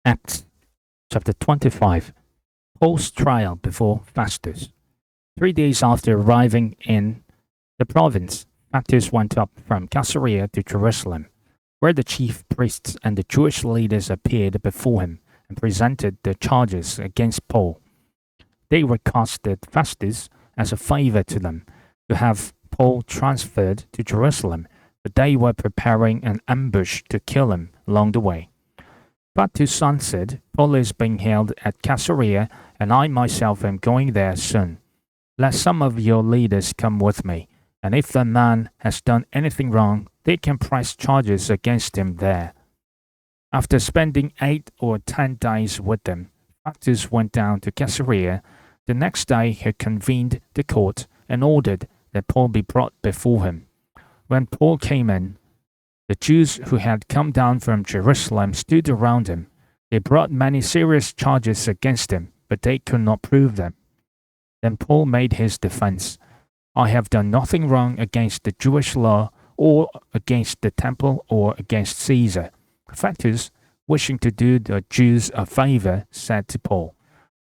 Acts chapter 25. Paul's trial before Festus. 3 days after arriving in the province, Festus went up from Caesarea to Jerusalem, where the chief priests and the Jewish leaders appeared before him and presented their charges against Paul. They requested Festus as a favor to them to have Paul transferred to Jerusalem, but they were preparing an ambush to kill him along the way. Festus answered, Paul is being held at Caesarea, and I myself am going there soon. Let some of your leaders come with me, and if the man has done anything wrong, they can press charges against him there. After spending 8 or 10 days with them, Festus went down to Caesarea. The next day he convened the court and ordered that Paul be brought before him. When Paul came in, the Jews who had come down from Jerusalem stood around him. They brought many serious charges against him, but they could not prove them. Then Paul made his defense. I have done nothing wrong against the Jewish law, or against the temple, or against Caesar. Festus, wishing to do the Jews a favor, said to Paul,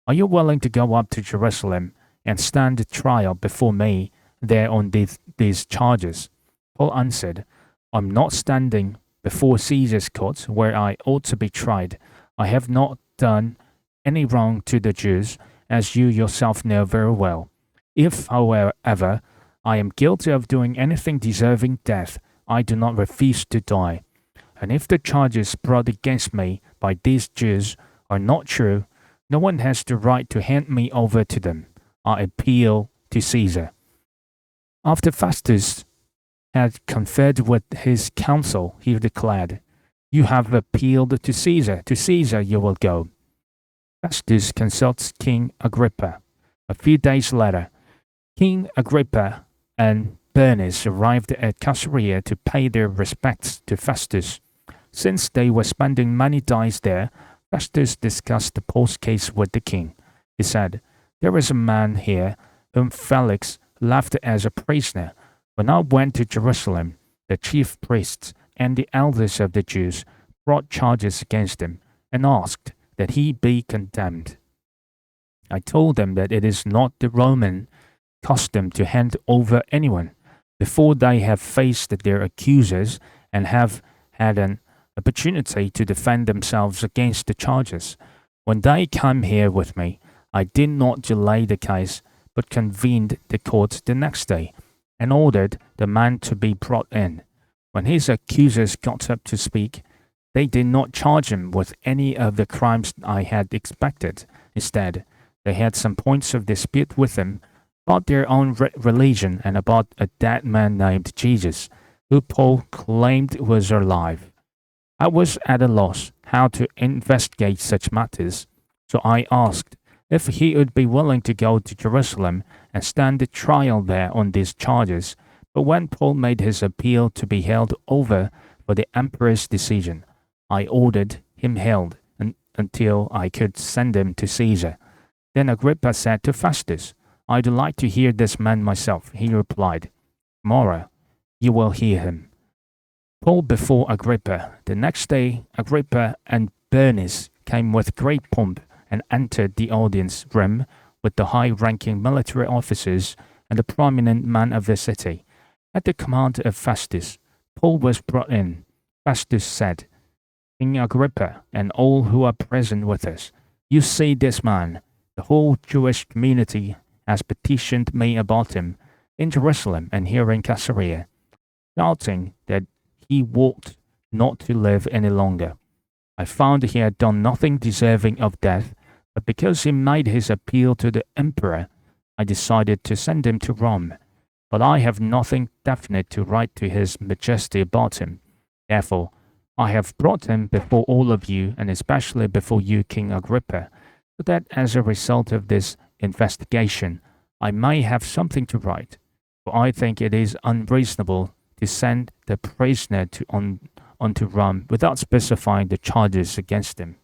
Are you willing to go up to Jerusalem and stand trial before me there on these charges? Paul answered, I'm not standing before Caesar's court, where I ought to be tried. I have not done any wrong to the Jews, as you yourself know very well. If, however, I am guilty of doing anything deserving death, I do not refuse to die. And if the charges brought against me by these Jews are not true, no one has the right to hand me over to them. I appeal to Caesar. After Festus had conferred with his council, he declared, You have appealed to Caesar you will go. Festus consults King Agrippa. A few days later, King Agrippa and Bernice arrived at Caesarea to pay their respects to Festus. Since they were spending many days there, Festus discussed Paul's case with the king. He said, There is a man here whom Felix left as a prisoner. When I went to Jerusalem, the chief priests and the elders of the Jews brought charges against him and asked that he be condemned. I told them that it is not the Roman custom to hand over anyone before they have faced their accusers and have had an opportunity to defend themselves against the charges. When they came here with me, I did not delay the case, but convened the court the next day and ordered the man to be brought in. When his accusers got up to speak, they did not charge him with any of the crimes I had expected. Instead, they had some points of dispute with him about their own religion and about a dead man named Jesus, who Paul claimed was alive. I was at a loss how to investigate such matters, so I asked if he would be willing to go to Jerusalem and stand the trial there on these charges. But when Paul made his appeal to be held over for the emperor's decision, I ordered him held until I could send him to Caesar. Then Agrippa said to Festus, I'd like to hear this man myself. He replied, Tomorrow you will hear him. Paul before Agrippa. The next day, Agrippa and Bernice came with great pomp and entered the audience room with the high-ranking military officers and the prominent men of the city. At the command of Festus, Paul was brought in. Festus said, King Agrippa and all who are present with us, you see this man. The whole Jewish community has petitioned me about him in Jerusalem and here in Caesarea, shouting that he ought not to live any longer. I found he had done nothing deserving of death, but because he made his appeal to the emperor, I decided to send him to Rome. But I have nothing definite to write to his majesty about him. Therefore, I have brought him before all of you, and especially before you, King Agrippa, so that as a result of this investigation, I may have something to write. For I think it is unreasonable to send the prisoner onto Rome without specifying the charges against him.